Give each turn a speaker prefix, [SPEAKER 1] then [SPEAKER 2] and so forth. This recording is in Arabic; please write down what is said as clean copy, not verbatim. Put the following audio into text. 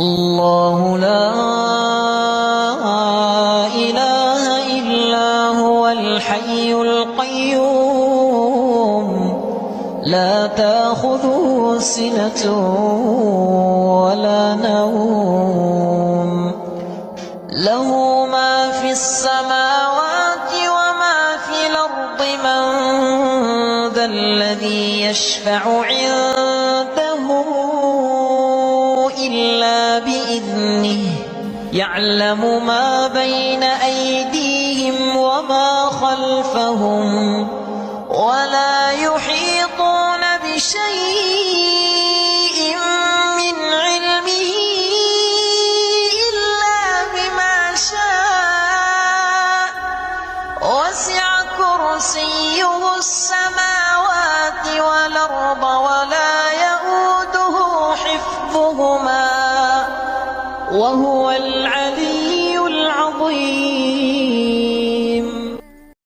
[SPEAKER 1] الله لا إله إلا هو الحي القيوم لا تأخذه سنة ولا نوم له ما في السماوات وما في الأرض من ذا الذي يشفع عنده إلا بإذنه يعلم ما بين أيديهم وما خلفهم ولا يحيطون بشيء من علمه إلا بما شاء وسع كرسيه السماوات والأرض ولا يئوده حفظهما وهو العلي